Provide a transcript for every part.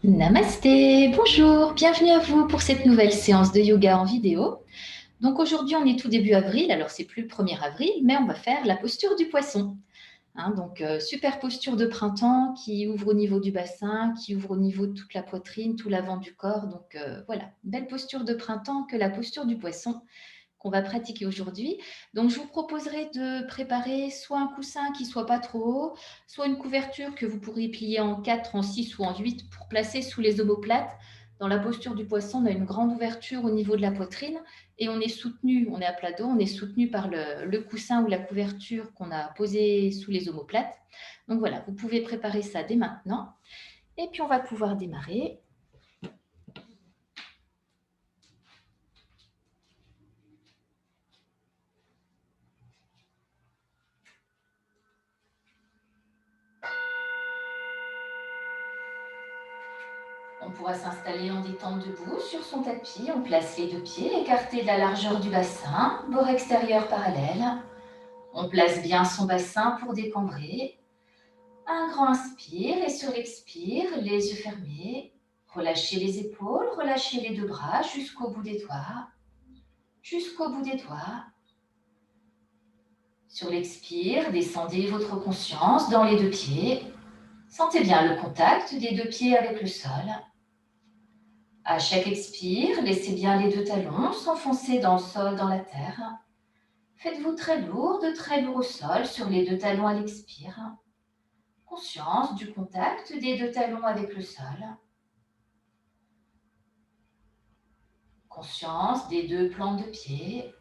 Namasté, bonjour, bienvenue à vous pour cette nouvelle séance de yoga en vidéo. Donc aujourd'hui, on est tout début avril, alors c'est plus le 1er avril, mais on va faire la posture du poisson. Super posture de printemps qui ouvre au niveau du bassin, qui ouvre au niveau de toute la poitrine, tout l'avant du corps. Voilà, belle posture de printemps que la posture du poisson qu'on va pratiquer aujourd'hui. Donc, je vous proposerai de préparer soit un coussin qui soit pas trop haut, soit une couverture que vous pourriez plier en 4, en 6 ou en 8 pour placer sous les omoplates. Dans la posture du poisson, on a une grande ouverture au niveau de la poitrine et on est soutenu, on est à plat dos, on est soutenu par le coussin ou la couverture qu'on a posé sous les omoplates. Donc voilà, vous pouvez préparer ça dès maintenant. Et puis on va pouvoir démarrer. On pourra s'installer en détente debout sur son tapis. On place les deux pieds écartés de la largeur du bassin, bord extérieur parallèle. On place bien son bassin pour décambrer. Un grand inspire et sur l'expire, les yeux fermés. Relâchez les épaules, relâchez les deux bras jusqu'au bout des doigts. Jusqu'au bout des doigts. Sur l'expire, descendez votre conscience dans les deux pieds. Sentez bien le contact des deux pieds avec le sol. À chaque expire, laissez bien les deux talons s'enfoncer dans le sol, dans la terre. Faites-vous très lourd au sol sur les deux talons à l'expire. Conscience du contact des deux talons avec le sol. Conscience des deux plantes de pied.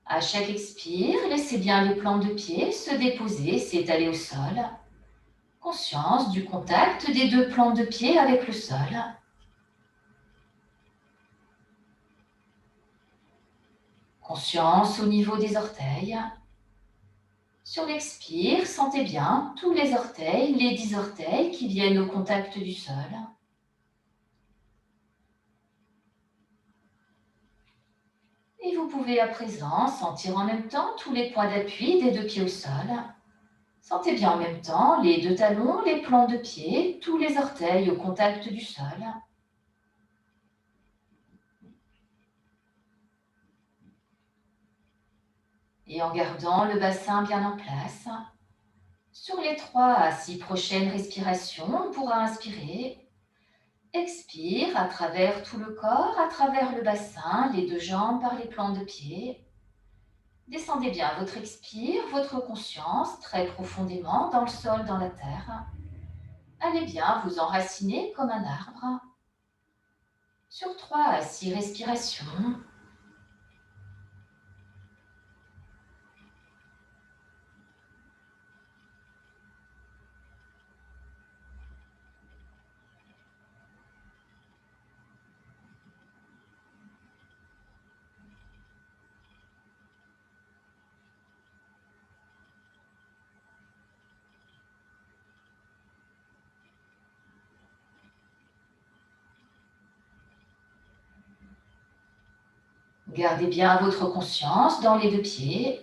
À chaque expire, laissez bien les plantes de pied se déposer, s'étaler au sol. Conscience du contact des deux plantes de pied avec le sol. Conscience au niveau des orteils. Sur l'expire, sentez bien tous les orteils, les 10 orteils qui viennent au contact du sol. Et vous pouvez à présent sentir en même temps tous les points d'appui des deux pieds au sol. Sentez bien en même temps les deux talons, les plants de pied, tous les orteils au contact du sol. Et en gardant le bassin bien en place, sur les 3 à 6 prochaines respirations, on pourra inspirer. Expire à travers tout le corps, à travers le bassin, les deux jambes par les plants de pied. Descendez bien votre expire, votre conscience très profondément dans le sol, dans la terre. Allez bien vous enraciner comme un arbre. Sur 3 à 6 respirations. Gardez bien votre conscience dans les deux pieds.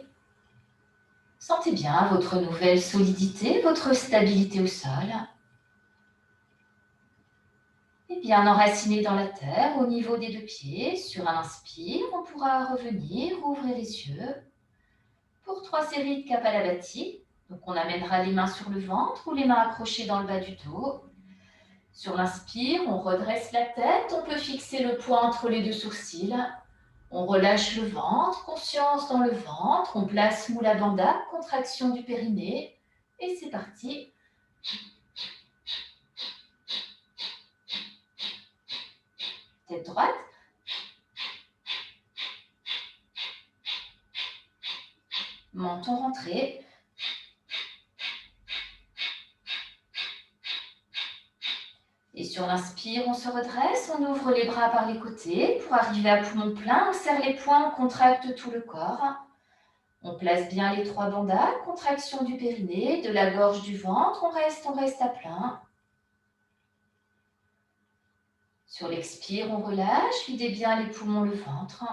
Sentez bien votre nouvelle solidité, votre stabilité au sol. Et bien enraciné dans la terre au niveau des deux pieds. Sur un inspire, on pourra revenir, ouvrir les yeux. Pour 3 séries de Kapalabhati, donc on amènera les mains sur le ventre ou les mains accrochées dans le bas du dos. Sur l'inspire, on redresse la tête, on peut fixer le poing entre les deux sourcils. On relâche le ventre, conscience dans le ventre, on place Mula Bandha, contraction du périnée. Et c'est parti. Tête droite. Menton rentré. Et sur l'inspire, on se redresse, on ouvre les bras par les côtés pour arriver à poumon plein. On serre les poings, on contracte tout le corps. On place bien les 3 bandhas, contraction du périnée, de la gorge, du ventre. On reste à plein. Sur l'expire, on relâche, videz bien les poumons, le ventre.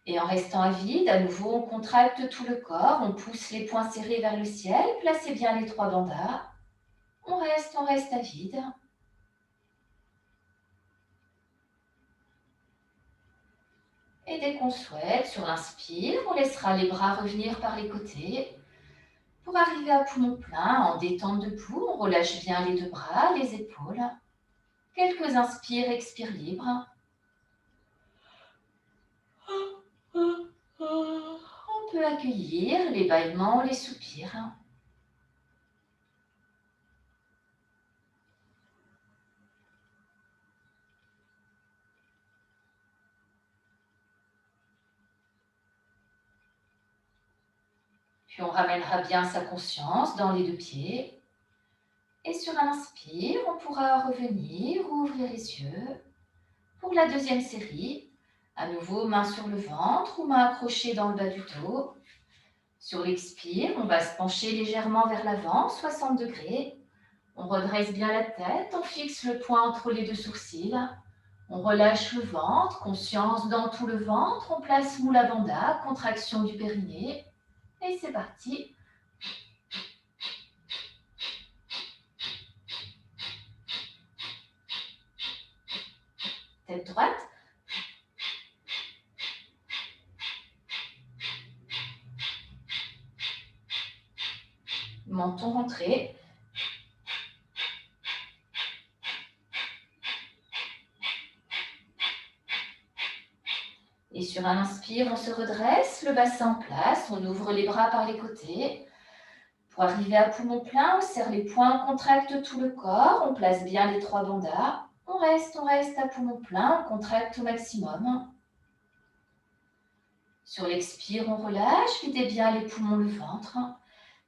Et en restant à vide, à nouveau, on contracte tout le corps, on pousse les poings serrés vers le ciel, placez bien les 3 bandhas. On reste à vide. Et dès qu'on souhaite, sur l'inspire, on laissera les bras revenir par les côtés. Pour arriver à poumon plein, en détente debout, on relâche bien les deux bras, les épaules. Quelques inspires, expires libres. On peut accueillir les bâillements, les soupirs. Puis on ramènera bien sa conscience dans les deux pieds. Et sur un inspire, on pourra revenir, ouvrir les yeux. Pour la deuxième série, à nouveau main sur le ventre ou main accrochée dans le bas du dos. Sur l'expire, on va se pencher légèrement vers l'avant, 60 degrés. On redresse bien la tête, on fixe le poing entre les deux sourcils. On relâche le ventre, conscience dans tout le ventre. On place Mula Bandha, contraction du périnée. Et c'est parti. Tête droite. Menton rentré. Et sur un inspire, on se redresse, le bassin en place, on ouvre les bras par les côtés. Pour arriver à poumon plein, on serre les poings, on contracte tout le corps, on place bien les trois bandhas. On reste à poumon plein, on contracte au maximum. Sur l'expire, on relâche, videz bien les poumons, le ventre.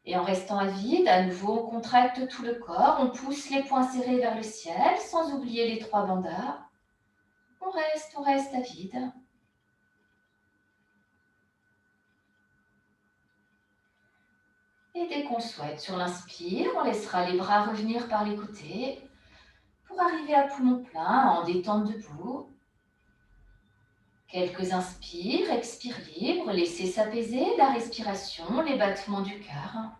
Et en restant à vide, à nouveau, on contracte tout le corps, on pousse les poings serrés vers le ciel, sans oublier les trois bandhas. On reste à vide. Et dès qu'on souhaite, sur l'inspire, on laissera les bras revenir par les côtés pour arriver à poumon plein en détente debout. Quelques inspires, expires libres, laissez s'apaiser la respiration, les battements du cœur.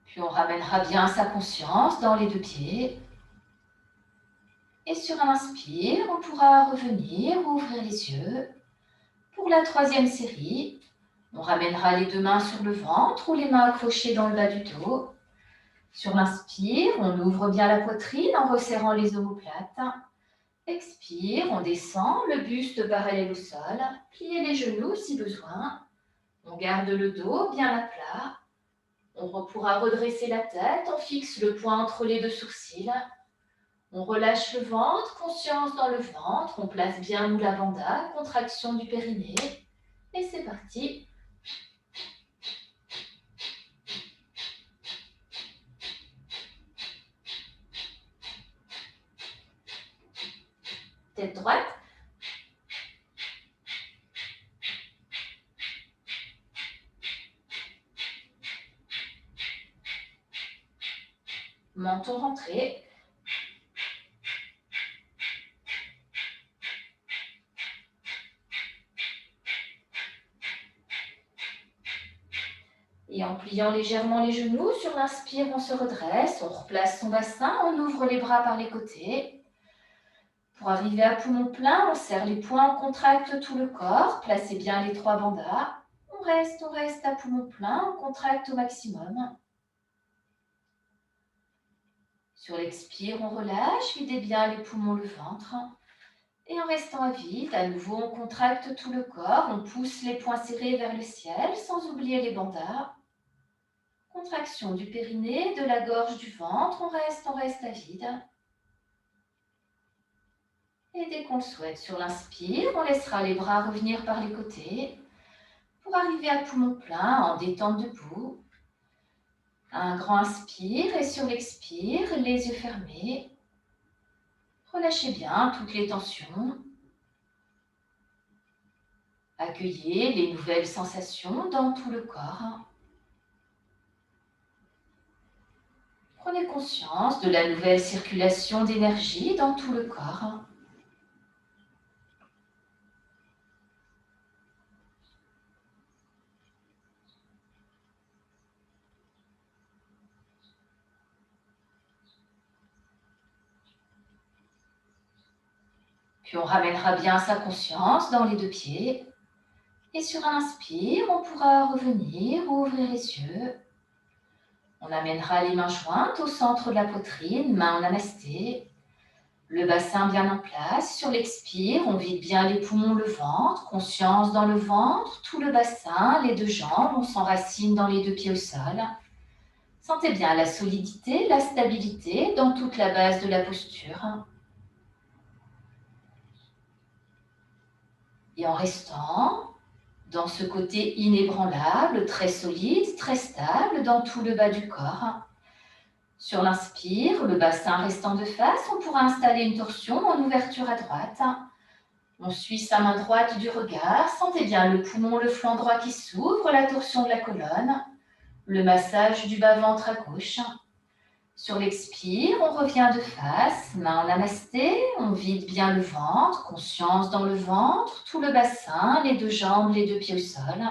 Puis on ramènera bien sa conscience dans les deux pieds. Et sur un inspire, on pourra revenir, ouvrir les yeux. Pour la troisième série, on ramènera les deux mains sur le ventre ou les mains accrochées dans le bas du dos. Sur l'inspire, on ouvre bien la poitrine en resserrant les omoplates. Expire, on descend, le buste parallèle au sol. Pliez les genoux si besoin. On garde le dos bien à plat. On pourra redresser la tête, on fixe le poing entre les deux sourcils. On relâche le ventre, conscience dans le ventre. On place bien Mula Bandha, contraction du périnée. Et c'est parti. Tête droite. Menton rentré. Et en pliant légèrement les genoux, sur l'inspire, on se redresse, on replace son bassin, on ouvre les bras par les côtés. Pour arriver à poumon plein, on serre les poings, on contracte tout le corps, placez bien les trois bandhas. On reste à poumon plein, on contracte au maximum. Sur l'expire, on relâche, videz bien les poumons, le ventre. Et en restant à vide, à nouveau, on contracte tout le corps, on pousse les poings serrés vers le ciel, sans oublier les bandhas. Contraction du périnée, de la gorge, du ventre, on reste à vide. Et dès qu'on le souhaite, sur l'inspire, on laissera les bras revenir par les côtés pour arriver à poumon plein en détente debout. Un grand inspire et sur l'expire, les yeux fermés. Relâchez bien toutes les tensions. Accueillez les nouvelles sensations dans tout le corps. Prenez conscience de la nouvelle circulation d'énergie dans tout le corps. Puis on ramènera bien sa conscience dans les deux pieds. Et sur un inspire, on pourra revenir, ouvrir les yeux. On amènera les mains jointes au centre de la poitrine, main en namasté. Le bassin bien en place. Sur l'expire, on vide bien les poumons, le ventre. Conscience dans le ventre, tout le bassin, les deux jambes. On s'enracine dans les deux pieds au sol. Sentez bien la solidité, la stabilité dans toute la base de la posture. Et en restant dans ce côté inébranlable, très solide, très stable dans tout le bas du corps. Sur l'inspire, le bassin restant de face, on pourra installer une torsion en ouverture à droite. On suit sa main droite du regard. Sentez bien le poumon, le flanc droit qui s'ouvre, la torsion de la colonne, le massage du bas-ventre à gauche. Sur l'expire, on revient de face, main en namasté, on vide bien le ventre, conscience dans le ventre, tout le bassin, les deux jambes, les deux pieds au sol.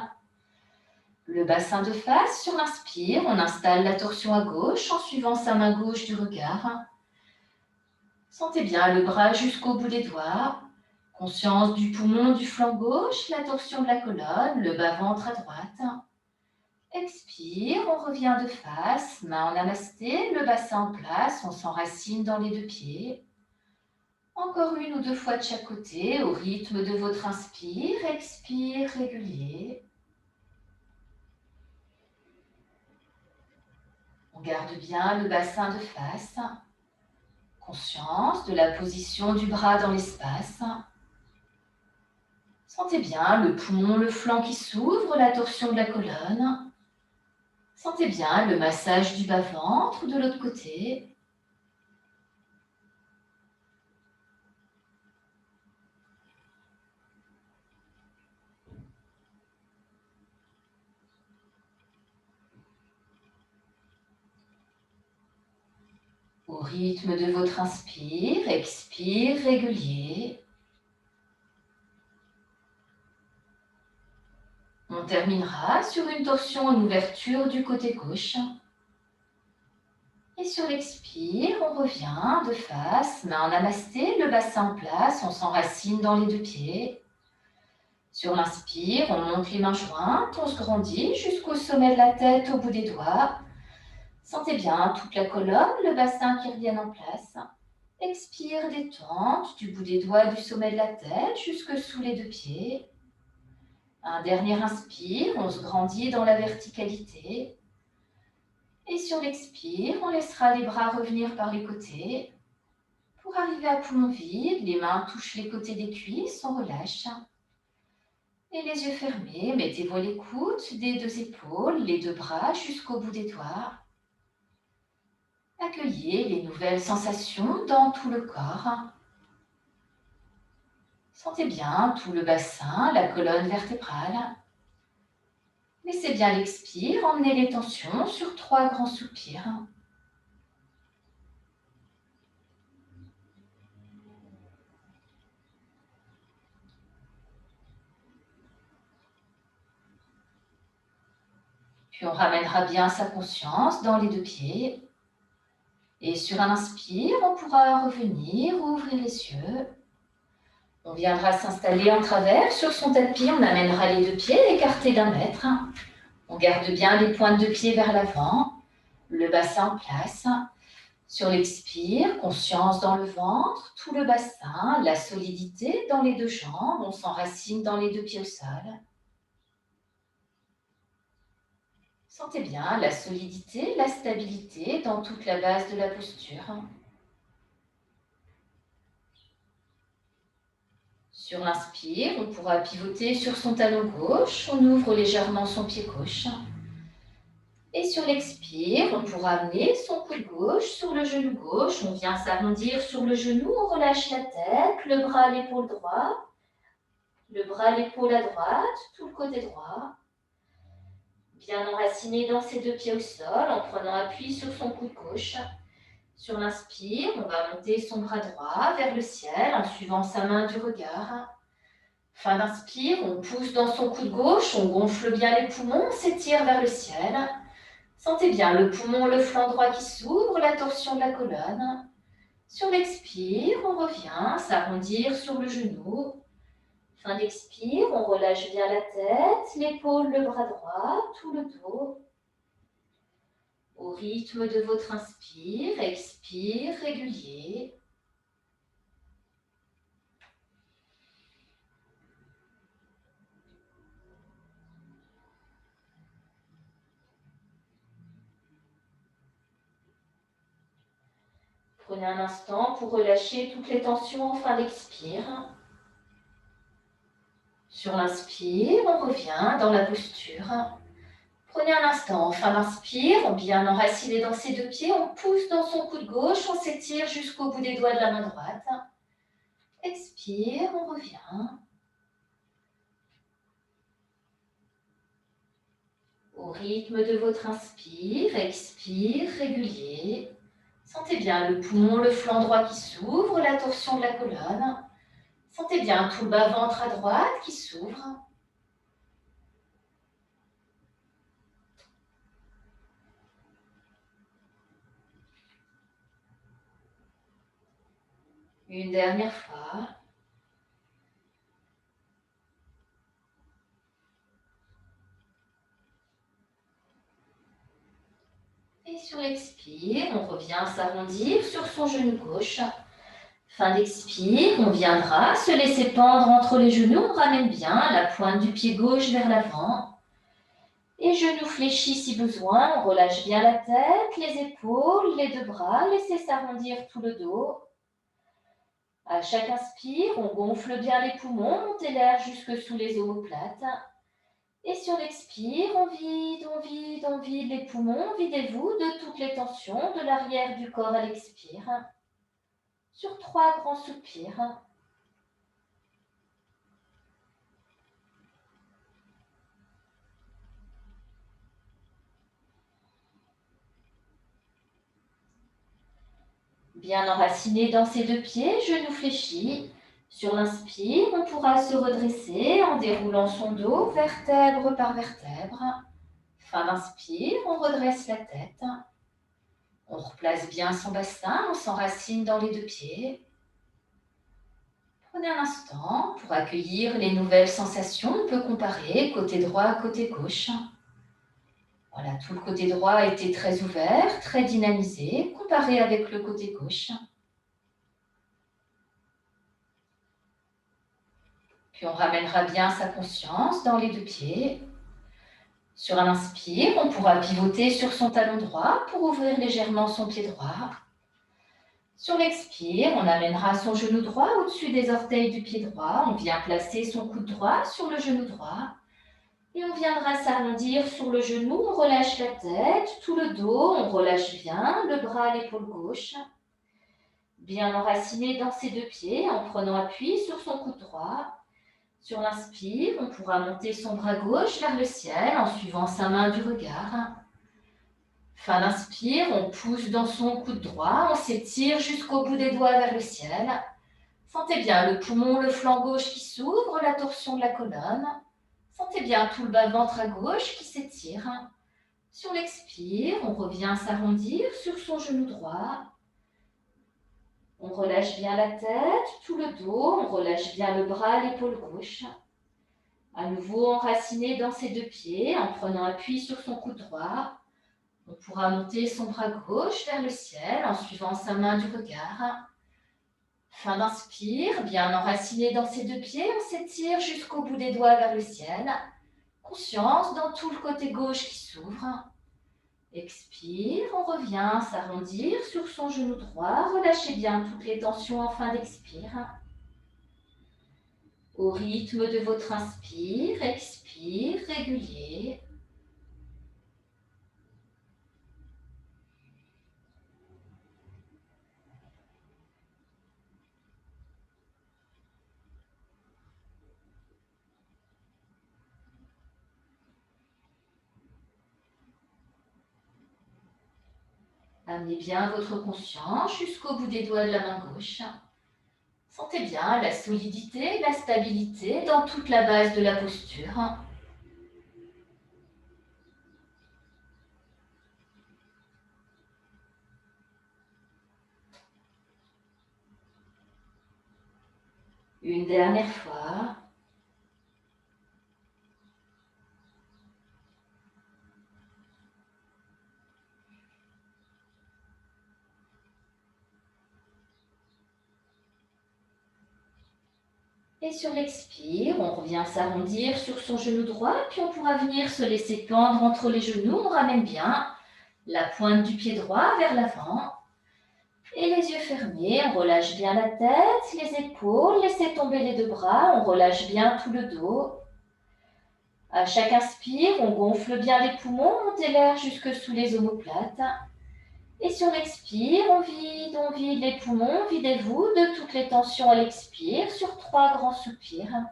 Le bassin de face, sur l'inspire, on installe la torsion à gauche en suivant sa main gauche du regard. Sentez bien le bras jusqu'au bout des doigts, conscience du poumon du flanc gauche, la torsion de la colonne, le bas-ventre à droite. Expire, on revient de face, main en namasté, le bassin en place, on s'enracine dans les deux pieds. Encore une ou deux fois de chaque côté, au rythme de votre inspire, expire régulier. On garde bien le bassin de face, conscience de la position du bras dans l'espace. Sentez bien le poumon, le flanc qui s'ouvre, la torsion de la colonne. Sentez bien le massage du bas-ventre de l'autre côté. Au rythme de votre inspire, expire régulier. On terminera sur une torsion en ouverture du côté gauche. Et sur l'expire, on revient de face, main en namasté, le bassin en place, on s'enracine dans les deux pieds. Sur l'inspire, on monte les mains jointes, on se grandit jusqu'au sommet de la tête, au bout des doigts. Sentez bien toute la colonne, le bassin qui reviennent en place. Expire, détente du bout des doigts du sommet de la tête jusque sous les deux pieds. Un dernier inspire, on se grandit dans la verticalité. Et sur l'expire, on laissera les bras revenir par les côtés. Pour arriver à poumon vide, les mains touchent les côtés des cuisses, on relâche. Et les yeux fermés, mettez-vous à l'écoute des deux épaules, les deux bras jusqu'au bout des doigts. Accueillez les nouvelles sensations dans tout le corps. Sentez bien tout le bassin, la colonne vertébrale. Laissez bien l'expire, emmenez les tensions sur 3 grands soupirs. Puis on ramènera bien sa conscience dans les deux pieds. Et sur un inspire, on pourra revenir, ouvrir les yeux. On viendra s'installer en travers sur son tapis, on amènera les deux pieds écartés d'1 mètre. On garde bien les pointes de pied vers l'avant, le bassin en place. Sur l'expire, conscience dans le ventre, tout le bassin, la solidité dans les deux jambes, on s'enracine dans les deux pieds au sol. Sentez bien la solidité, la stabilité dans toute la base de la posture. Sur l'inspire, on pourra pivoter sur son talon gauche, on ouvre légèrement son pied gauche. Et sur l'expire, on pourra amener son coude gauche sur le genou gauche, on vient s'arrondir sur le genou, on relâche la tête, le bras à l'épaule droit, le bras à l'épaule à droite, tout le côté droit. Bien enraciné dans ses deux pieds au sol, en prenant appui sur son coude gauche. Sur l'inspire, on va monter son bras droit vers le ciel en suivant sa main du regard. Fin d'inspire, on pousse dans son coude gauche, on gonfle bien les poumons, on s'étire vers le ciel. Sentez bien le poumon, le flanc droit qui s'ouvre, la torsion de la colonne. Sur l'expire, on revient s'arrondir sur le genou. Fin d'expire, on relâche bien la tête, l'épaule, le bras droit, tout le dos. Au rythme de votre inspire, expire régulier. Prenez un instant pour relâcher toutes les tensions en fin d'expire. Sur l'inspire, on revient dans la posture. Prenez un instant, en fin d'inspire, bien enraciné dans ses deux pieds, on pousse dans son coude gauche, on s'étire jusqu'au bout des doigts de la main droite. Expire, on revient. Au rythme de votre inspire, expire régulier. Sentez bien le poumon, le flanc droit qui s'ouvre, la torsion de la colonne. Sentez bien tout le bas-ventre à droite qui s'ouvre. Une dernière fois. Et sur l'expire, on revient s'arrondir sur son genou gauche. Fin d'expire, on viendra se laisser pendre entre les genoux. On ramène bien la pointe du pied gauche vers l'avant. Et genoux fléchis si besoin. On relâche bien la tête, les épaules, les deux bras. Laissez s'arrondir tout le dos. À chaque inspire, on gonfle bien les poumons, montez l'air jusque sous les omoplates. Et sur l'expire, on vide, on vide, on vide les poumons. Videz-vous de toutes les tensions de l'arrière du corps à l'expire. Sur 3 grands soupirs. Bien enraciné dans ses deux pieds, genoux fléchis. Sur l'inspire, on pourra se redresser en déroulant son dos, vertèbre par vertèbre. Fin d'inspire, on redresse la tête. On replace bien son bassin, on s'enracine dans les deux pieds. Prenez un instant pour accueillir les nouvelles sensations. On peut comparer côté droit, côté gauche. Voilà, tout le côté droit était très ouvert, très dynamisé. Comparez avec le côté gauche. Puis on ramènera bien sa conscience dans les deux pieds. Sur un inspire, on pourra pivoter sur son talon droit pour ouvrir légèrement son pied droit. Sur l'expire, on amènera son genou droit au-dessus des orteils du pied droit. On vient placer son coude droit sur le genou droit. Et on viendra s'arrondir sur le genou. On relâche la tête, tout le dos. On relâche bien le bras, l'épaule gauche. Bien enraciné dans ses deux pieds en prenant appui sur son coude droit. Sur l'inspire, on pourra monter son bras gauche vers le ciel en suivant sa main du regard. Fin d'inspire, on pousse dans son coude droit, on s'étire jusqu'au bout des doigts vers le ciel. Sentez bien le poumon, le flanc gauche qui s'ouvre, la torsion de la colonne. Sentez bien tout le bas-ventre à gauche qui s'étire. Sur l'expire, on revient s'arrondir sur son genou droit. On relâche bien la tête, tout le dos, on relâche bien le bras, l'épaule gauche. À nouveau enraciné dans ses deux pieds en prenant appui sur son coude droit. On pourra monter son bras gauche vers le ciel en suivant sa main du regard. Fin d'inspire, bien enraciné dans ses deux pieds, on s'étire jusqu'au bout des doigts vers le ciel. Conscience dans tout le côté gauche qui s'ouvre. Expire, on revient s'arrondir sur son genou droit. Relâchez bien toutes les tensions en fin d'expire. Au rythme de votre inspire, expire, régulier. Amenez bien votre conscience jusqu'au bout des doigts de la main gauche. Sentez bien la solidité, la stabilité dans toute la base de la posture. Une dernière fois. Et sur l'expire, on revient s'arrondir sur son genou droit, puis on pourra venir se laisser pendre entre les genoux. On ramène bien la pointe du pied droit vers l'avant. Et les yeux fermés, on relâche bien la tête, les épaules, laissez tomber les deux bras, on relâche bien tout le dos. À chaque inspire, on gonfle bien les poumons, montez l'air jusque sous les omoplates. Et sur l'expire, on vide les poumons, videz-vous de toutes les tensions à l'expire sur 3 grands soupirs.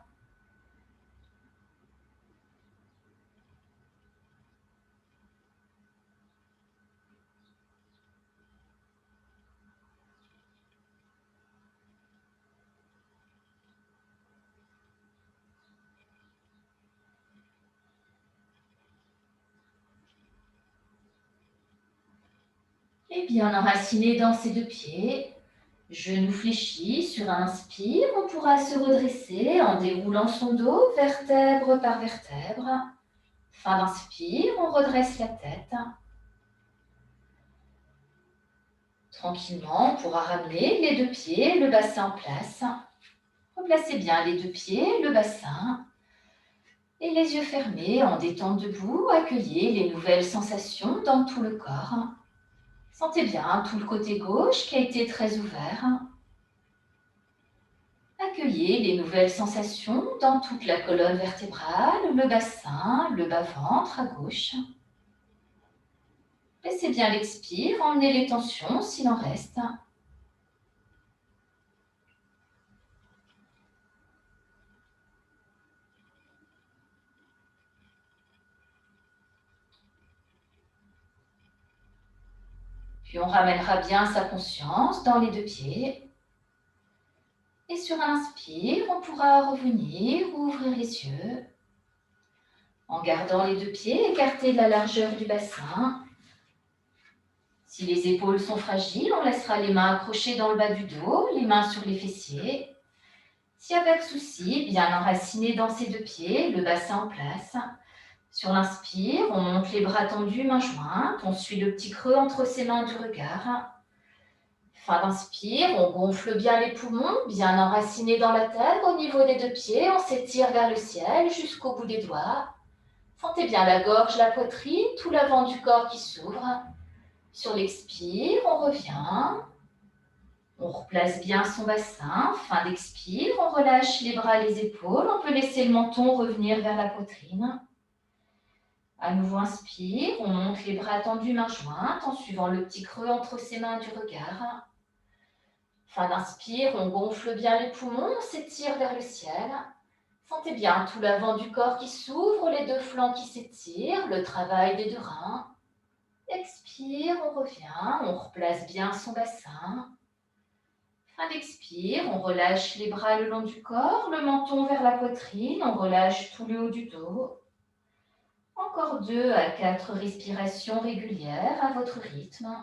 Et bien enraciné dans ses deux pieds, genoux fléchis sur un inspire, on pourra se redresser en déroulant son dos vertèbre par vertèbre. Fin d'inspire, on redresse la tête. Tranquillement, on pourra ramener les deux pieds, le bassin en place. Replacez bien les deux pieds, le bassin. Et les yeux fermés, en détente debout, accueillez les nouvelles sensations dans tout le corps. Sentez bien tout le côté gauche qui a été très ouvert. Accueillez les nouvelles sensations dans toute la colonne vertébrale, le bassin, le bas-ventre à gauche. Laissez bien l'expire, emmenez les tensions s'il en reste. Puis on ramènera bien sa conscience dans les deux pieds. Et sur un inspire, on pourra revenir ou ouvrir les yeux. En gardant les deux pieds écartés de la largeur du bassin. Si les épaules sont fragiles, on laissera les mains accrochées dans le bas du dos, les mains sur les fessiers. S'il n'y a pas de souci, bien enraciné dans ses deux pieds, le bassin en place. Sur l'inspire, on monte les bras tendus, mains jointes, on suit le petit creux entre ses mains du regard. Fin d'inspire, on gonfle bien les poumons, bien enracinés dans la tête, au niveau des deux pieds, on s'étire vers le ciel jusqu'au bout des doigts. Sentez bien la gorge, la poitrine, tout l'avant du corps qui s'ouvre. Sur l'expire, on revient. On replace bien son bassin. Fin d'expire, on relâche les bras, les épaules. On peut laisser le menton revenir vers la poitrine. À nouveau, inspire. On monte les bras tendus, mains jointes, en suivant le petit creux entre ses mains du regard. Fin d'inspire, on gonfle bien les poumons, on s'étire vers le ciel. Sentez bien tout l'avant du corps qui s'ouvre, les deux flancs qui s'étirent, le travail des deux reins. Expire, on revient, on replace bien son bassin. Fin d'expire, on relâche les bras le long du corps, le menton vers la poitrine, on relâche tout le haut du dos. Encore 2 à 4 respirations régulières à votre rythme.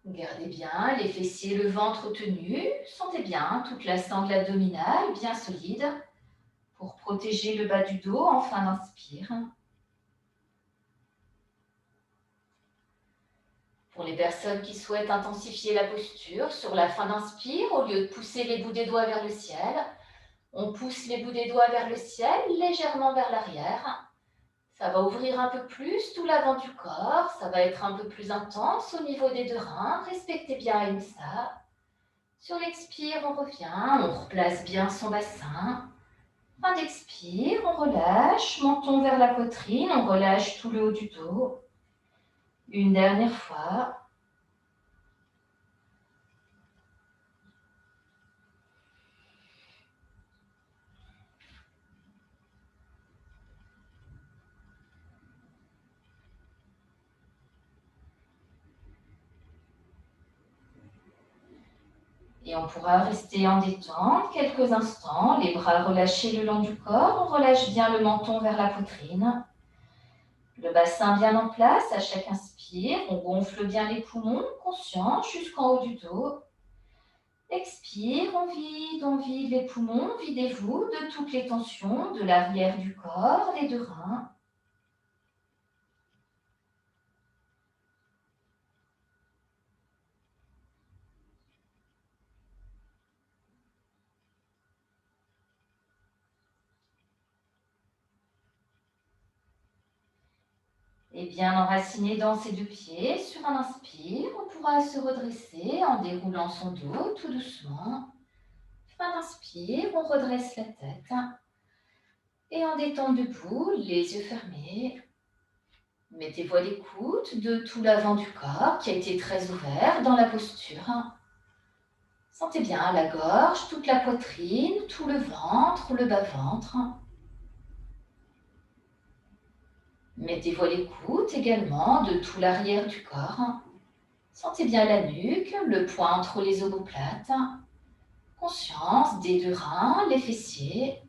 Gardez bien les fessiers, le ventre tenu. Sentez bien toute la sangle abdominale bien solide pour protéger le bas du dos en fin d'inspire. Pour les personnes qui souhaitent intensifier la posture, sur la fin d'inspire, au lieu de pousser les bouts des doigts vers le ciel, on pousse les bouts des doigts vers le ciel, légèrement vers l'arrière. Ça va ouvrir un peu plus tout l'avant du corps, ça va être un peu plus intense au niveau des deux reins. Respectez bien ça. Sur l'expire, on revient, on replace bien son bassin. Fin d'expire, on relâche, menton vers la poitrine, on relâche tout le haut du dos. Une dernière fois. Et on pourra rester en détente quelques instants, les bras relâchés le long du corps. On relâche bien le menton vers la poitrine. Le bassin bien en place à chaque inspire. On gonfle bien les poumons, conscient, jusqu'en haut du dos. Expire, on vide les poumons. Videz-vous de toutes les tensions de l'arrière du corps, les deux reins. Et bien enraciné dans ses deux pieds, sur un inspire, on pourra se redresser en déroulant son dos tout doucement. Fin d'inspire, on redresse la tête. Et en détend debout, les yeux fermés. Mettez-vous à l'écoute de tout l'avant du corps qui a été très ouvert dans la posture. Sentez bien la gorge, toute la poitrine, tout le ventre, le bas-ventre. Mettez-vous à l'écoute également de tout l'arrière du corps. Sentez bien la nuque, le poing entre les omoplates. Conscience des deux reins, les fessiers.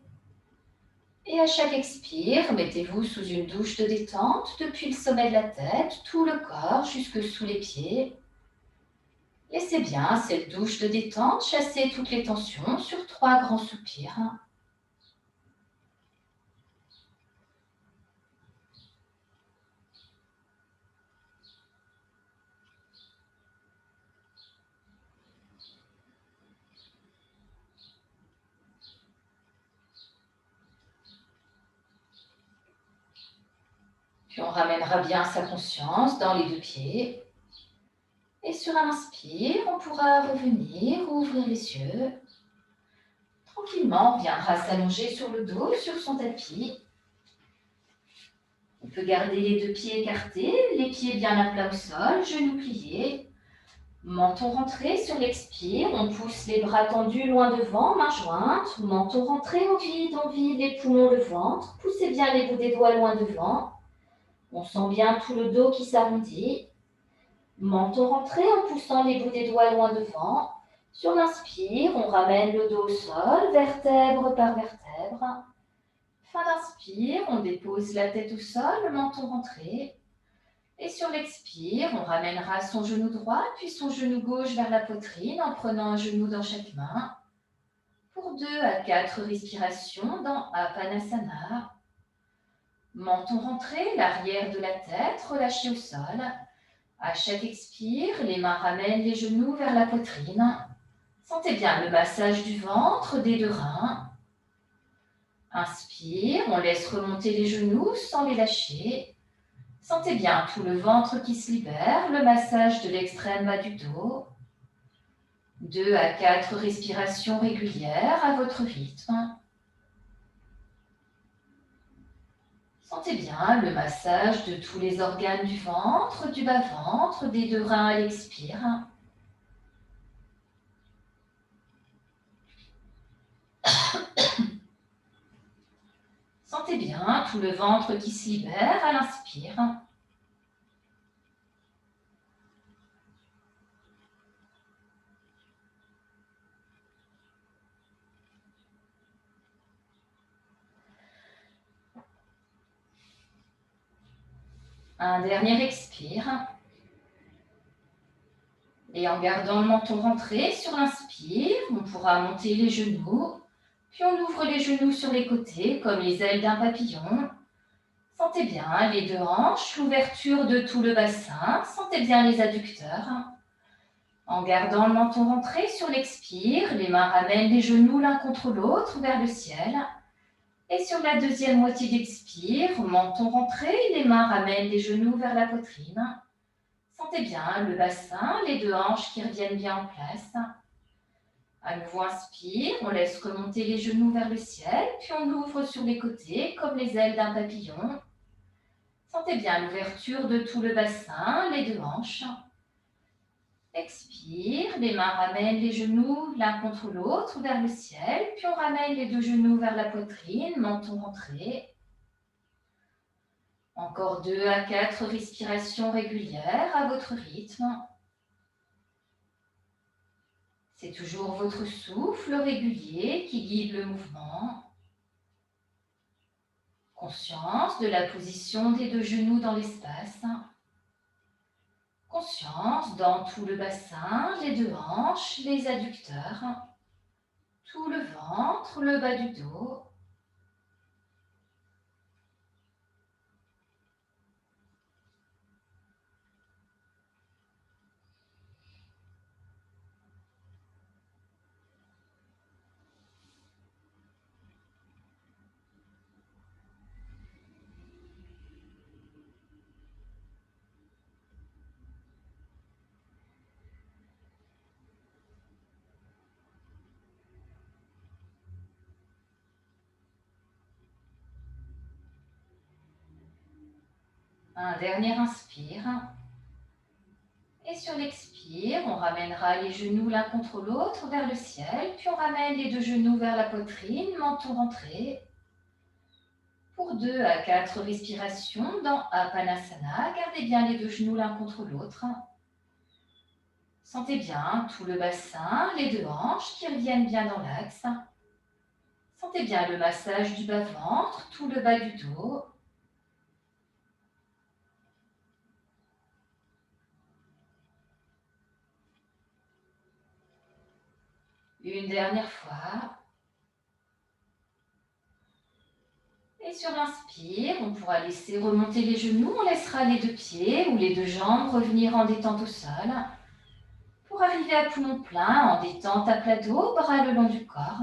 Et à chaque expire, mettez-vous sous une douche de détente depuis le sommet de la tête, tout le corps jusque sous les pieds. Laissez bien cette douche de détente chasser toutes les tensions sur 3 grands soupirs. Puis on ramènera bien sa conscience dans les deux pieds. Et sur un inspire, on pourra revenir, ouvrir les yeux. Tranquillement, on viendra s'allonger sur le dos, sur son tapis. On peut garder les deux pieds écartés, les pieds bien à plat au sol, genoux pliés. Menton rentré sur l'expire, on pousse les bras tendus loin devant, mains jointes. Menton rentré, on vide les poumons, le ventre. Poussez bien les bouts des doigts loin devant. On sent bien tout le dos qui s'arrondit. Menton rentré en poussant les bouts des doigts loin devant. Sur l'inspire, on ramène le dos au sol, vertèbre par vertèbre. Fin d'inspire, on dépose la tête au sol, le menton rentré. Et sur l'expire, on ramènera son genou droit, puis son genou gauche vers la poitrine en prenant un genou dans chaque main. Pour 2 à 4 respirations dans Apanasana. Menton rentré, l'arrière de la tête relâché au sol. À chaque expire, les mains ramènent les genoux vers la poitrine. Sentez bien le massage du ventre, des deux reins. Inspire, on laisse remonter les genoux sans les lâcher. Sentez bien tout le ventre qui se libère, le massage de l'extrême bas du dos. 2 à 4 respirations régulières à votre rythme. Sentez bien le massage de tous les organes du ventre, du bas-ventre, des deux reins à l'expire. Sentez bien tout le ventre qui se libère à l'inspire. Un dernier expire. Et en gardant le menton rentré sur l'inspire, on pourra monter les genoux. Puis on ouvre les genoux sur les côtés comme les ailes d'un papillon. Sentez bien les deux hanches, l'ouverture de tout le bassin. Sentez bien les adducteurs. En gardant le menton rentré sur l'expire, les mains ramènent les genoux l'un contre l'autre vers le ciel. Et sur la deuxième moitié d'expire, menton rentré, les mains ramènent les genoux vers la poitrine. Sentez bien le bassin, les deux hanches qui reviennent bien en place. À nouveau inspire, on laisse remonter les genoux vers le ciel, puis on ouvre sur les côtés comme les ailes d'un papillon. Sentez bien l'ouverture de tout le bassin, les deux hanches. Expire, les mains ramènent les genoux l'un contre l'autre vers le ciel, puis on ramène les deux genoux vers la poitrine, menton rentré. Encore 2 à 4 respirations régulières à votre rythme. C'est toujours votre souffle régulier qui guide le mouvement. Conscience de la position des deux genoux dans l'espace. Conscience dans tout le bassin, les deux hanches, les adducteurs, tout le ventre, le bas du dos. Un dernier inspire. Et sur l'expire, on ramènera les genoux l'un contre l'autre vers le ciel, puis on ramène les deux genoux vers la poitrine, menton rentré. Pour 2 à 4 respirations dans Apanasana, gardez bien les deux genoux l'un contre l'autre. Sentez bien tout le bassin, les deux hanches qui reviennent bien dans l'axe. Sentez bien le massage du bas-ventre, tout le bas du dos. Une dernière fois. Et sur l'inspire, on pourra laisser remonter les genoux. On laissera les deux pieds ou les deux jambes revenir en détente au sol. Pour arriver à poumon plein, en détente à plat dos, bras le long du corps.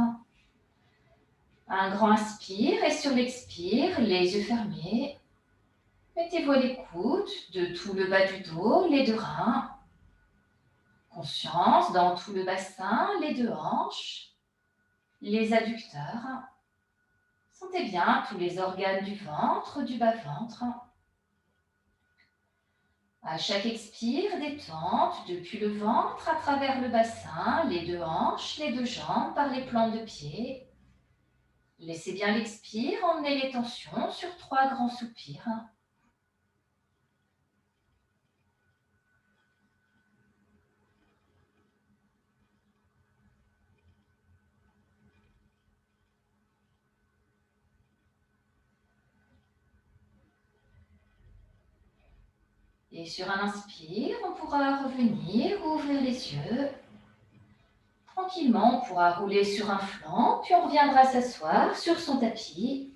Un grand inspire et sur l'expire, les yeux fermés. Mettez-vous à l'écoute de tout le bas du dos, les deux reins. Conscience dans tout le bassin, les deux hanches, les adducteurs. Sentez bien tous les organes du ventre, du bas-ventre. À chaque expire, détente depuis le ventre à travers le bassin, les deux hanches, les deux jambes par les plantes de pied. Laissez bien l'expire emmener les tensions sur 3 grands soupirs. Et sur un inspire, on pourra revenir, ouvrir les yeux. Tranquillement, on pourra rouler sur un flanc, puis on reviendra s'asseoir sur son tapis.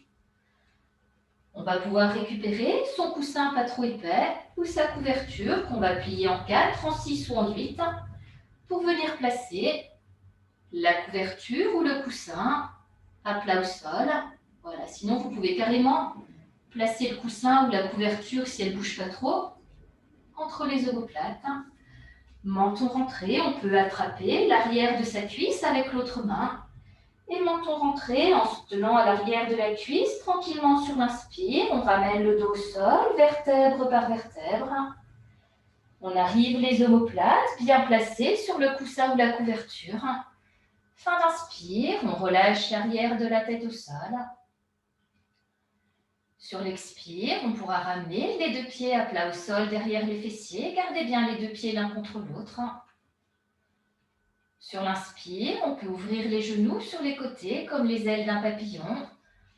On va pouvoir récupérer son coussin pas trop épais ou sa couverture qu'on va plier en 4, en 6 ou en 8 pour venir placer la couverture ou le coussin à plat au sol. Voilà. Sinon, vous pouvez carrément placer le coussin ou la couverture, si elle ne bouge pas trop, entre les omoplates. Menton rentré, on peut attraper l'arrière de sa cuisse avec l'autre main. Et menton rentré en se tenant à l'arrière de la cuisse, tranquillement sur l'inspire. On ramène le dos au sol, vertèbre par vertèbre. On arrive les omoplates bien placées sur le coussin ou la couverture. Fin d'inspire, on relâche l'arrière de la tête au sol. Sur l'expire, on pourra ramener les deux pieds à plat au sol derrière les fessiers. Gardez bien les deux pieds l'un contre l'autre. Sur l'inspire, on peut ouvrir les genoux sur les côtés comme les ailes d'un papillon.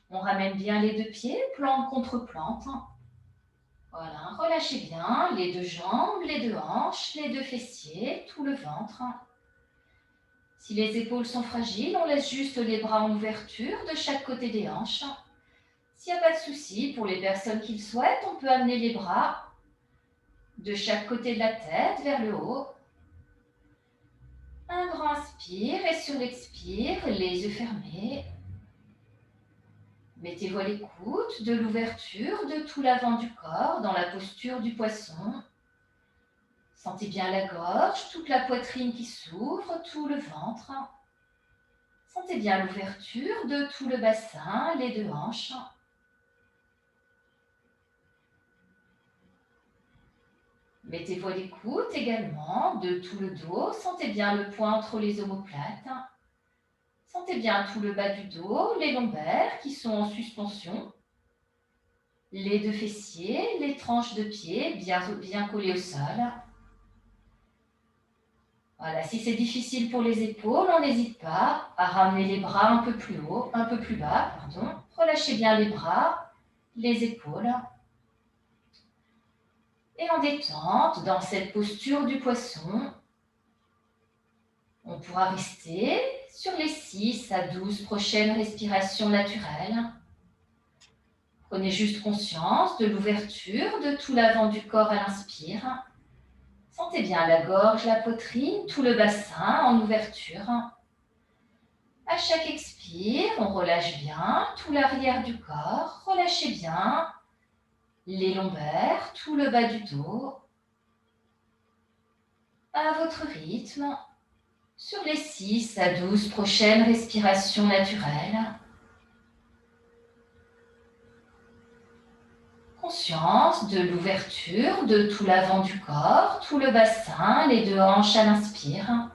On ramène bien les deux pieds, plante contre plante. Voilà, relâchez bien les deux jambes, les deux hanches, les deux fessiers, tout le ventre. Si les épaules sont fragiles, on laisse juste les bras en ouverture de chaque côté des hanches. S'il n'y a pas de souci, pour les personnes qui le souhaitent, on peut amener les bras de chaque côté de la tête vers le haut. Un grand inspire et sur l'expire, les yeux fermés. Mettez-vous à l'écoute de l'ouverture de tout l'avant du corps dans la posture du poisson. Sentez bien la gorge, toute la poitrine qui s'ouvre, tout le ventre. Sentez bien l'ouverture de tout le bassin, les deux hanches. Mettez-vous à l'écoute également de tout le dos. Sentez bien le poing entre les omoplates. Sentez bien tout le bas du dos, les lombaires qui sont en suspension. Les deux fessiers, les tranches de pied bien collées au sol. Voilà, si c'est difficile pour les épaules, on n'hésite pas à ramener les bras un peu plus haut, un peu plus bas, pardon. Relâchez bien les bras, les épaules. Et en détente, dans cette posture du poisson, on pourra rester sur les 6 à 12 prochaines respirations naturelles. Prenez juste conscience de l'ouverture de tout l'avant du corps à l'inspire. Sentez bien la gorge, la poitrine, tout le bassin en ouverture. À chaque expire, on relâche bien tout l'arrière du corps. Relâchez bien les lombaires, tout le bas du dos. À votre rythme, sur les 6 à 12 prochaines respirations naturelles. Conscience de l'ouverture de tout l'avant du corps, tout le bassin, les deux hanches à l'inspire.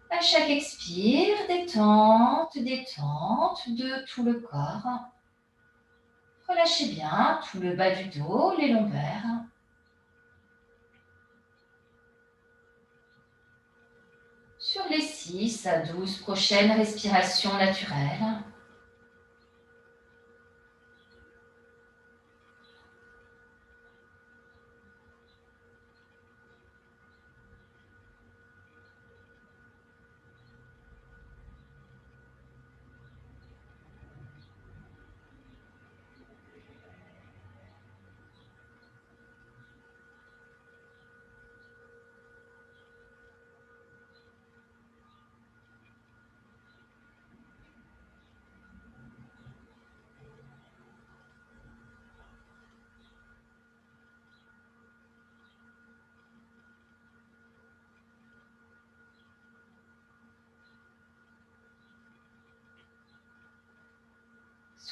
À chaque expire, détente, détente de tout le corps. Relâchez bien tout le bas du dos, les lombaires. Sur les 6 à 12 prochaines respirations naturelles.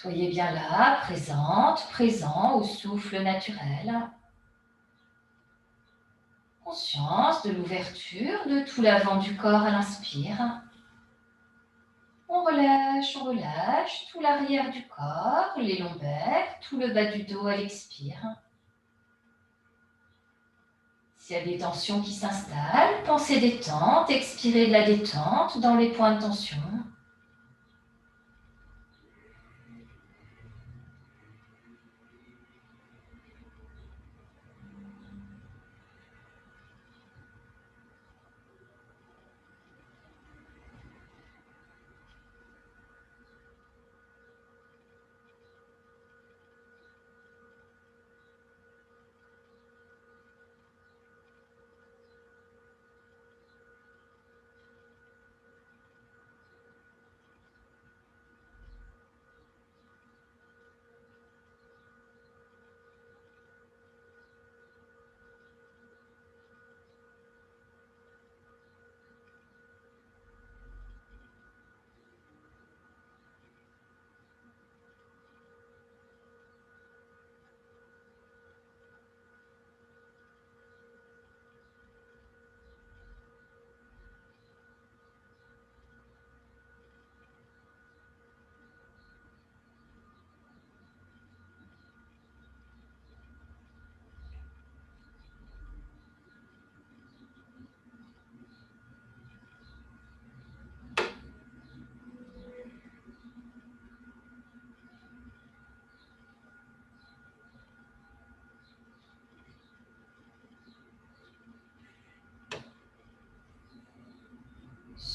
Soyez bien là, présente, présent au souffle naturel. Conscience de l'ouverture de tout l'avant du corps à l'inspire. On relâche tout l'arrière du corps, les lombaires, tout le bas du dos à l'expire. S'il y a des tensions qui s'installent, pensez détente, expirez de la détente dans les points de tension.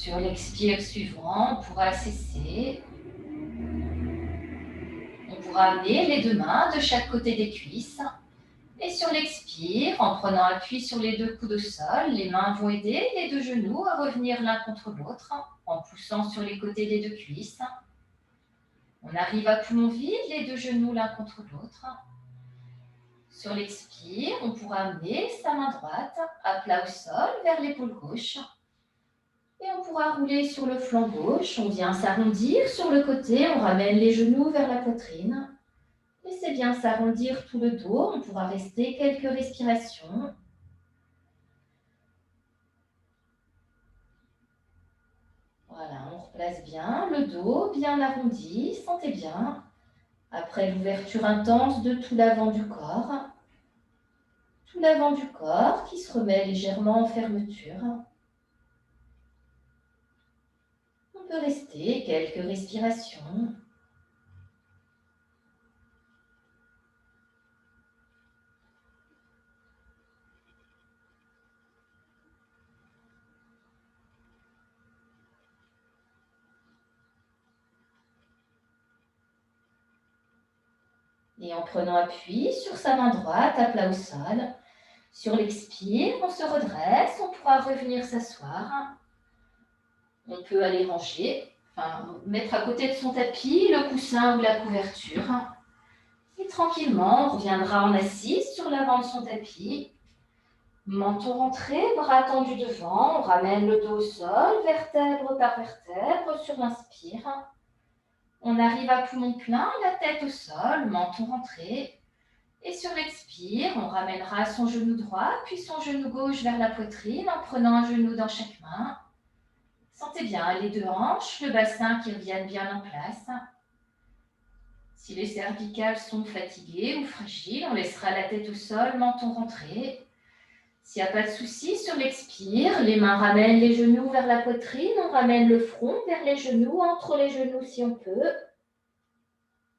Sur l'expire suivant, on pourra cesser. On pourra amener les deux mains de chaque côté des cuisses. Et sur l'expire, en prenant appui sur les deux coudes au sol, les mains vont aider les deux genoux à revenir l'un contre l'autre en poussant sur les côtés des deux cuisses. On arrive à poumon vide, les deux genoux l'un contre l'autre. Sur l'expire, on pourra amener sa main droite à plat au sol vers l'épaule gauche. Et on pourra rouler sur le flanc gauche. On vient s'arrondir sur le côté, on ramène les genoux vers la poitrine. Laissez bien s'arrondir tout le dos. On pourra rester quelques respirations. Voilà, on replace bien le dos, bien arrondi. Sentez bien. Après l'ouverture intense de tout l'avant du corps. Tout l'avant du corps qui se remet légèrement en fermeture. On peut rester quelques respirations. Et en prenant appui sur sa main droite à plat au sol, sur l'expire, on se redresse, on pourra revenir s'asseoir. On peut aller ranger, mettre à côté de son tapis le coussin ou la couverture. Et tranquillement, on reviendra en assise sur l'avant de son tapis. Menton rentré, bras tendus devant, on ramène le dos au sol, vertèbre par vertèbre sur l'inspire. On arrive à poumon plein, la tête au sol, menton rentré. Et sur l'expire, on ramènera son genou droit, puis son genou gauche vers la poitrine en prenant un genou dans chaque main. Sentez bien les deux hanches, le bassin qui reviennent bien en place. Si les cervicales sont fatiguées ou fragiles, on laissera la tête au sol, menton rentré. S'il n'y a pas de souci, sur l'expire, les mains ramènent les genoux vers la poitrine, on ramène le front vers les genoux, entre les genoux si on peut.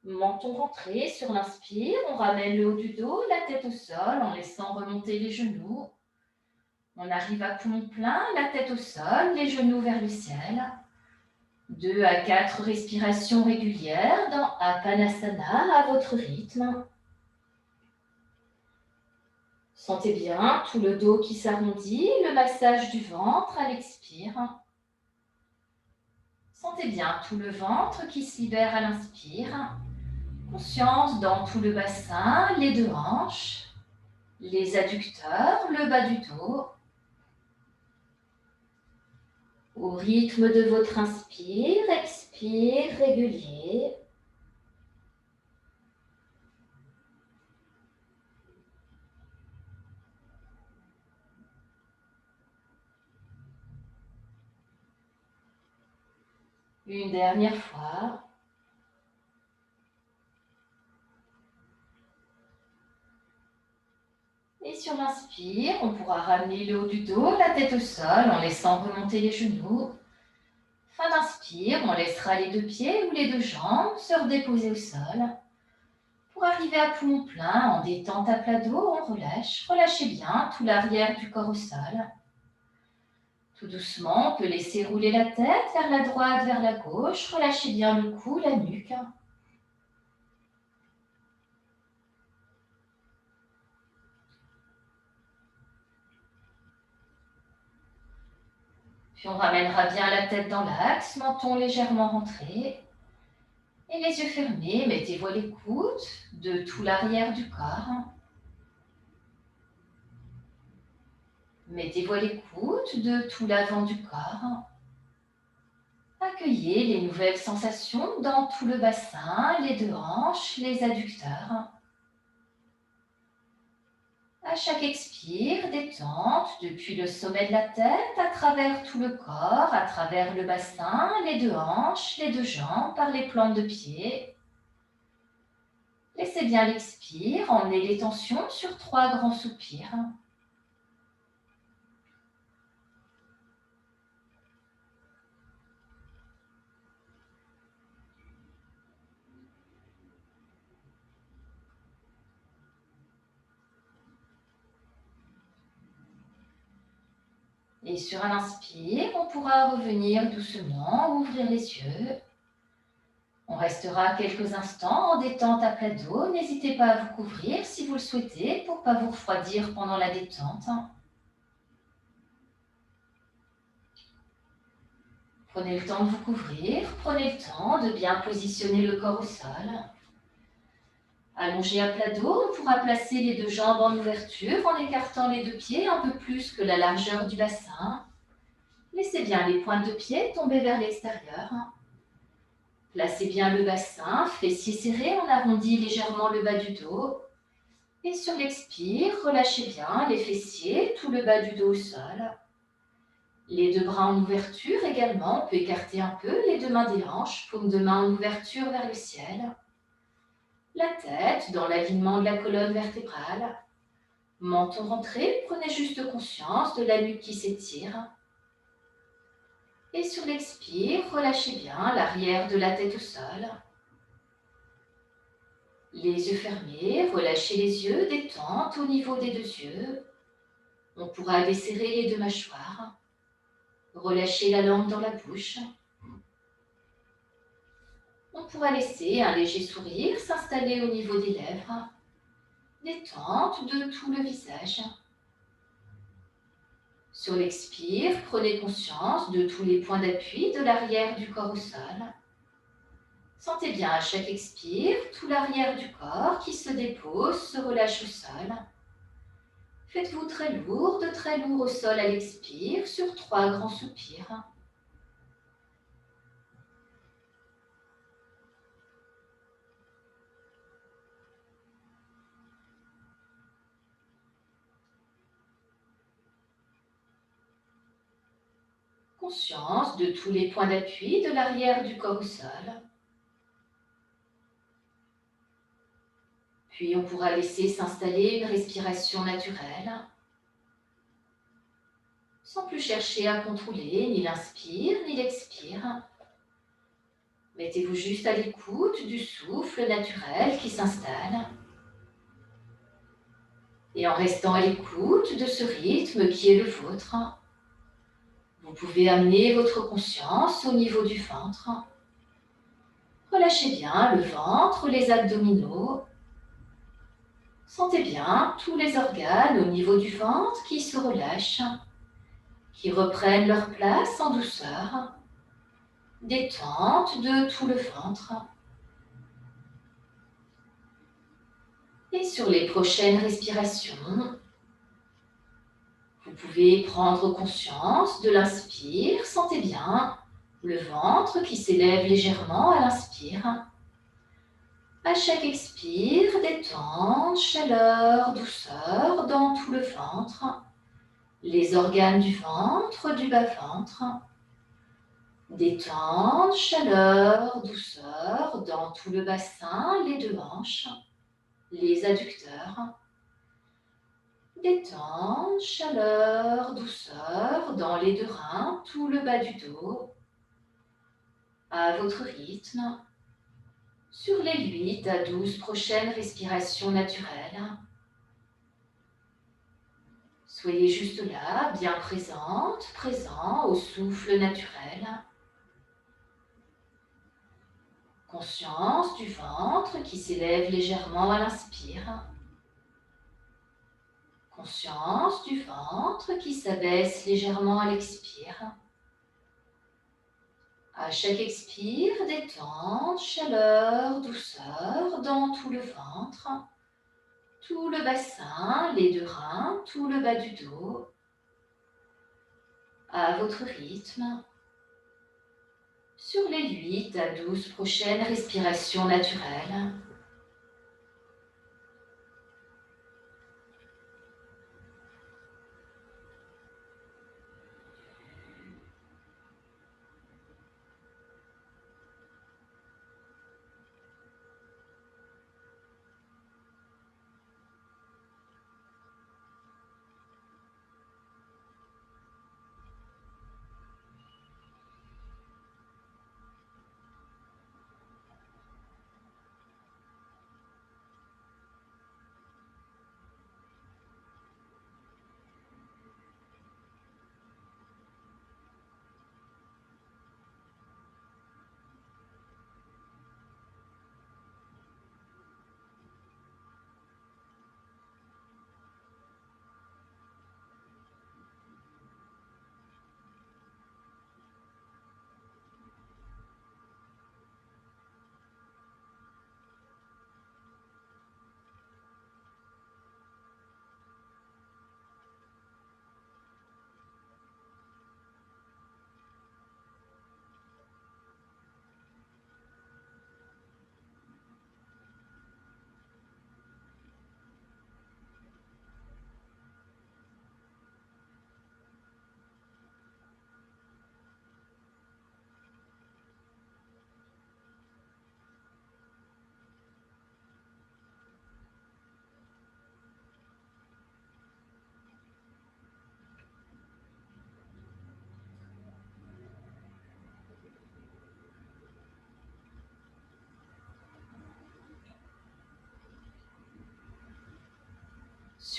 Menton rentré, sur l'inspire, on ramène le haut du dos, la tête au sol, en laissant remonter les genoux. On arrive à poumon plein, la tête au sol, les genoux vers le ciel. 2 à 4 respirations régulières dans Apanasana à votre rythme. Sentez bien tout le dos qui s'arrondit, le massage du ventre à l'expire. Sentez bien tout le ventre qui se libère à l'inspire. Conscience dans tout le bassin, les deux hanches, les adducteurs, le bas du dos. Au rythme de votre inspire, expire régulier. Une dernière fois. Et sur l'inspire, on pourra ramener le haut du dos, la tête au sol en laissant remonter les genoux. Fin d'inspire, on laissera les deux pieds ou les deux jambes se redéposer au sol. Pour arriver à poumon plein, en détente à plat dos, on relâche. Relâchez bien tout l'arrière du corps au sol. Tout doucement, on peut laisser rouler la tête vers la droite, vers la gauche. Relâchez bien le cou, la nuque. Puis on ramènera bien la tête dans l'axe, menton légèrement rentré. Et les yeux fermés, mettez-vous à l'écoute de tout l'arrière du corps. Mettez-vous à l'écoute de tout l'avant du corps. Accueillez les nouvelles sensations dans tout le bassin, les deux hanches, les adducteurs. À chaque expire, détente depuis le sommet de la tête, à travers tout le corps, à travers le bassin, les deux hanches, les deux jambes, par les plantes de pied. Laissez bien l'expire, emmenez les tensions sur 3 grands soupirs. Et sur un inspire, on pourra revenir doucement, ouvrir les yeux. On restera quelques instants en détente à plat dos. N'hésitez pas à vous couvrir si vous le souhaitez pour ne pas vous refroidir pendant la détente. Prenez le temps de vous couvrir, prenez le temps de bien positionner le corps au sol. Allongé à plat dos, on pourra placer les deux jambes en ouverture en écartant les deux pieds un peu plus que la largeur du bassin. Laissez bien les pointes de pied tomber vers l'extérieur. Placez bien le bassin, fessiers serrés, on arrondit légèrement le bas du dos. Et sur l'expire, relâchez bien les fessiers, tout le bas du dos au sol. Les deux bras en ouverture également, on peut écarter un peu les deux mains des hanches, paume de main en ouverture vers le ciel. La tête dans l'alignement de la colonne vertébrale. Menton rentré, prenez juste conscience de la nuque qui s'étire. Et sur l'expire, relâchez bien l'arrière de la tête au sol. Les yeux fermés, relâchez les yeux, détente au niveau des 2 yeux. On pourra desserrer les 2 mâchoires. Relâchez la langue dans la bouche. On pourra laisser un léger sourire s'installer au niveau des lèvres. Détente de tout le visage. Sur l'expire, prenez conscience de tous les points d'appui de l'arrière du corps au sol. Sentez bien à chaque expire tout l'arrière du corps qui se dépose, se relâche au sol. Faites-vous très lourd au sol à l'expire sur 3 grands soupirs. Conscience de tous les points d'appui de l'arrière du corps au sol. Puis on pourra laisser s'installer une respiration naturelle, sans plus chercher à contrôler ni l'inspire ni l'expire. Mettez-vous juste à l'écoute du souffle naturel qui s'installe. Et en restant à l'écoute de ce rythme qui est le vôtre, vous pouvez amener votre conscience au niveau du ventre. Relâchez bien le ventre, les abdominaux. Sentez bien tous les organes au niveau du ventre qui se relâchent, qui reprennent leur place en douceur. Détente de tout le ventre. Et sur les prochaines respirations, vous pouvez prendre conscience de l'inspire. Sentez bien le ventre qui s'élève légèrement à l'inspire. À chaque expire, détente, chaleur, douceur dans tout le ventre. Les organes du ventre, du bas-ventre. Détente, chaleur, douceur dans tout le bassin, les 2 hanches, les adducteurs. Détente, chaleur, douceur dans les 2 reins, tout le bas du dos. À votre rythme, sur les 8 à 12 prochaines respirations naturelles. Soyez juste là, bien présente, présent au souffle naturel. Conscience du ventre qui s'élève légèrement à l'inspire. Conscience du ventre qui s'abaisse légèrement à l'expire. À chaque expire, détente, chaleur, douceur dans tout le ventre, tout le bassin, les 2 reins, tout le bas du dos. À votre rythme, sur les 8 à 12 prochaines respirations naturelles.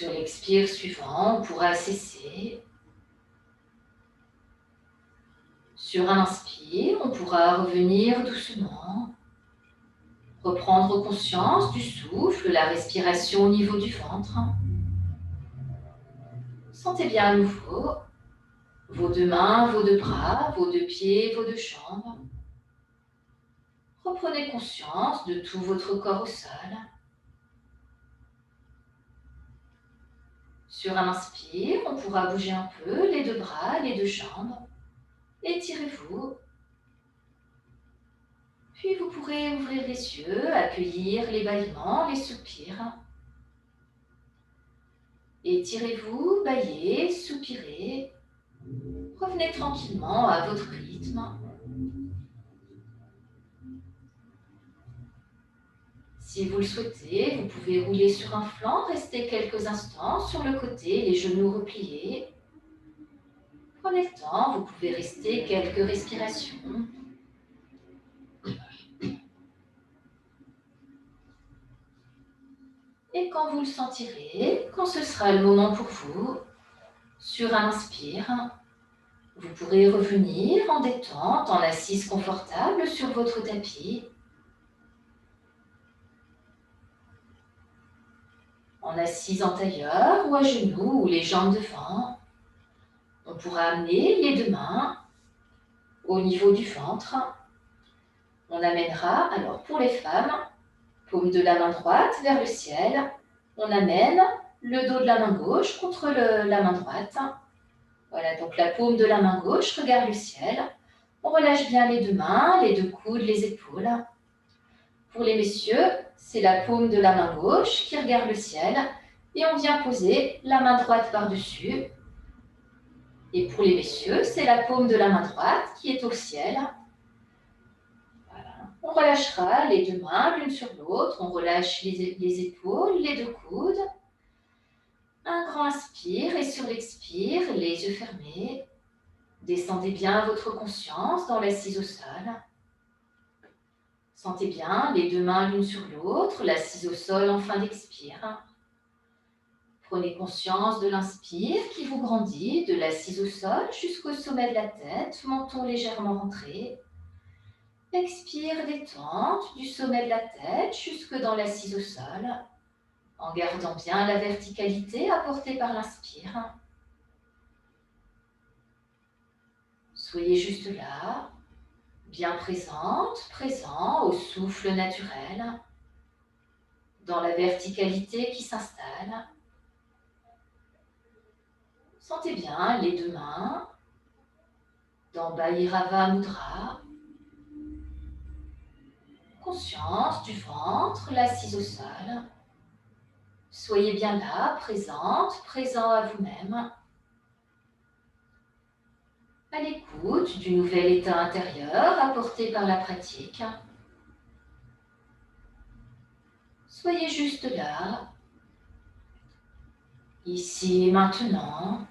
Sur l'expire suivant, on pourra cesser. Sur un inspire, on pourra revenir doucement. Reprendre conscience du souffle, la respiration au niveau du ventre. Sentez bien à nouveau vos deux mains, vos deux bras, vos deux pieds, vos deux jambes. Reprenez conscience de tout votre corps au sol. Sur un inspire, on pourra bouger un peu les deux bras, les deux jambes. Étirez-vous. Puis vous pourrez ouvrir les yeux, accueillir les bâillements, les soupirs. Étirez-vous, bâillez, soupirez. Revenez tranquillement à votre rythme. Si vous le souhaitez, vous pouvez rouler sur un flanc, rester quelques instants sur le côté, les genoux repliés. Prenez le temps, vous pouvez rester quelques respirations. Et quand vous le sentirez, quand ce sera le moment pour vous, sur un inspire, vous pourrez revenir en détente, en assise confortable sur votre tapis. En assise en tailleur ou à genoux ou les jambes devant. On pourra amener les deux mains au niveau du ventre. On amènera, alors pour les femmes, paume de la main droite vers le ciel. On amène le dos de la main gauche contre la main droite. Voilà, donc la paume de la main gauche regarde le ciel. On relâche bien les deux mains, les deux coudes, les épaules. Pour les messieurs, c'est la paume de la main gauche qui regarde le ciel. Et on vient poser la main droite par-dessus. Et pour les messieurs, c'est la paume de la main droite qui est au ciel. Voilà. On relâchera les deux mains l'une sur l'autre. On relâche les épaules, les deux coudes. Un grand inspire et sur l'expire, les yeux fermés. Descendez bien votre conscience dans l'assise au sol. Sentez bien les deux mains l'une sur l'autre, l'assise au sol en fin d'expire. Prenez conscience de l'inspire qui vous grandit, de l'assise au sol jusqu'au sommet de la tête, menton légèrement rentré. Expire, détente du sommet de la tête jusque dans l'assise au sol, en gardant bien la verticalité apportée par l'inspire. Soyez juste là, bien présente, présent au souffle naturel, dans la verticalité qui s'installe. Sentez bien les deux mains dans Bhairava Mudra. Conscience du ventre, l'assise au sol. Soyez bien là, présente, présent à vous-même. À l'écoute du nouvel état intérieur apporté par la pratique. Soyez juste là, ici et maintenant.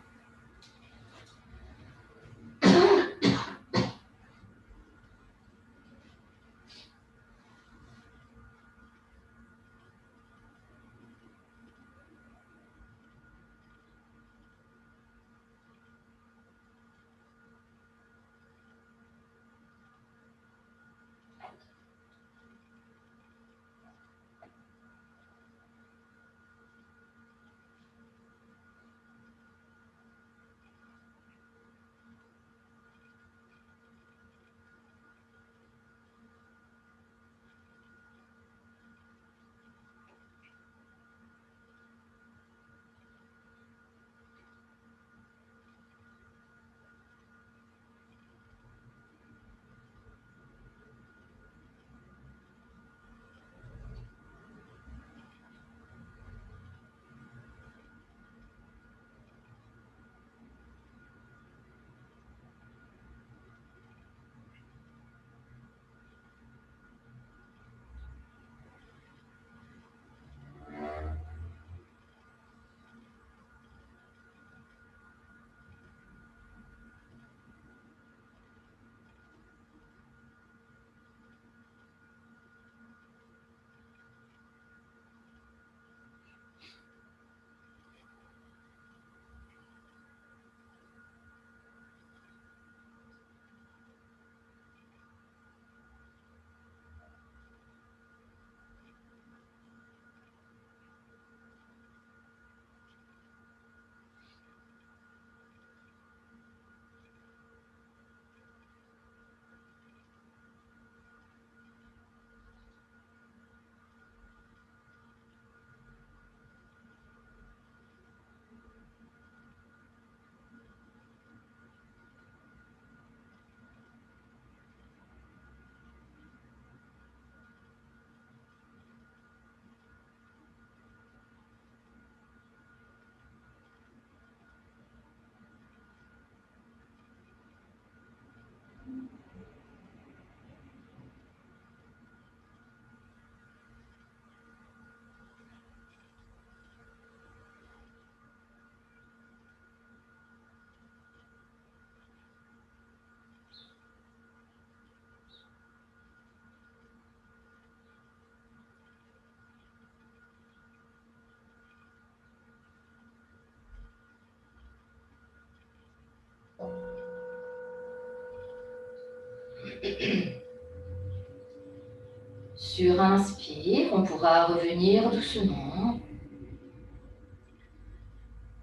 Sur un inspire, on pourra revenir doucement.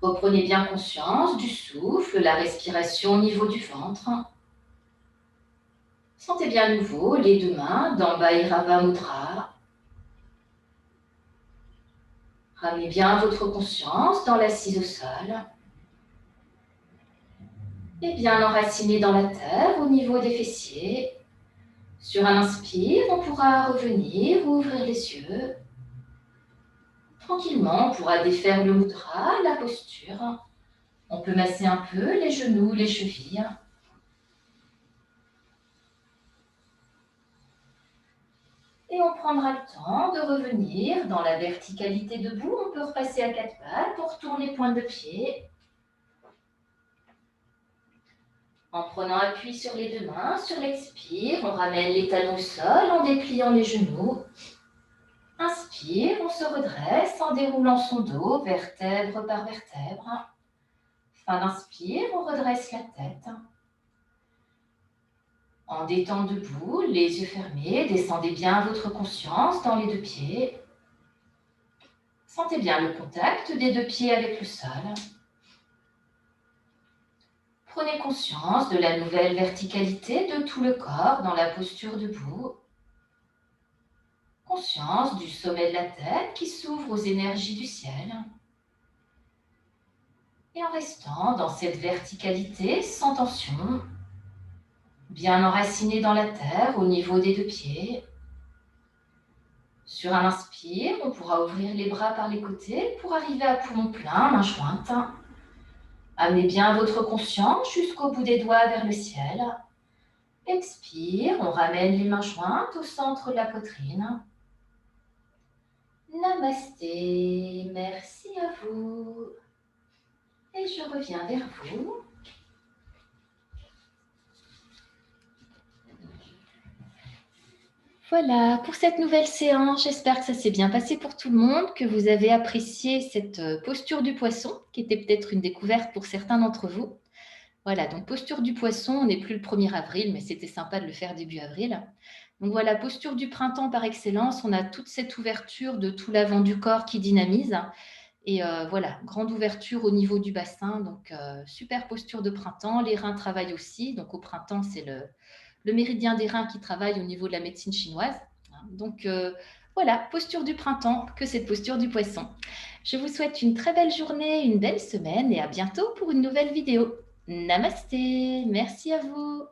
Reprenez bien conscience du souffle, la respiration au niveau du ventre. Sentez bien à nouveau les deux mains dans Bhairava Mudra. Ramenez bien votre conscience dans l'assise au sol. Et bien enracinez dans la terre au niveau des fessiers. Sur un inspire, on pourra revenir, ouvrir les yeux. Tranquillement, on pourra défaire le mudra, la posture. On peut masser un peu les genoux, les chevilles. Et on prendra le temps de revenir dans la verticalité debout. On peut repasser à quatre pattes pour tourner pointe de pied. En prenant appui sur les deux mains, sur l'expire, on ramène les talons au sol en dépliant les genoux. Inspire, on se redresse en déroulant son dos, vertèbre par vertèbre. Fin d'inspire, on redresse la tête. En détend debout, les yeux fermés, descendez bien votre conscience dans les deux pieds. Sentez bien le contact des deux pieds avec le sol. Prenez conscience de la nouvelle verticalité de tout le corps dans la posture debout. Conscience du sommet de la tête qui s'ouvre aux énergies du ciel. Et en restant dans cette verticalité sans tension, bien enraciné dans la terre au niveau des deux pieds. Sur un inspire, on pourra ouvrir les bras par les côtés pour arriver à poumon plein, main jointe. Amenez bien votre conscience jusqu'au bout des doigts vers le ciel. Expire, on ramène les mains jointes au centre de la poitrine. Namasté, merci à vous. Et je reviens vers vous. Voilà, pour cette nouvelle séance, j'espère que ça s'est bien passé pour tout le monde, que vous avez apprécié cette posture du poisson, qui était peut-être une découverte pour certains d'entre vous. Voilà, donc posture du poisson, on n'est plus le 1er avril, mais c'était sympa de le faire début avril. Donc voilà, posture du printemps par excellence, on a toute cette ouverture de tout l'avant du corps qui dynamise. Et voilà, grande ouverture au niveau du bassin, donc super posture de printemps. Les reins travaillent aussi, donc au printemps, c'est le méridien des reins qui travaille au niveau de la médecine chinoise. Donc voilà, posture du printemps, que cette posture du poisson. Je vous souhaite une très belle journée, une belle semaine et à bientôt pour une nouvelle vidéo. Namasté, merci à vous.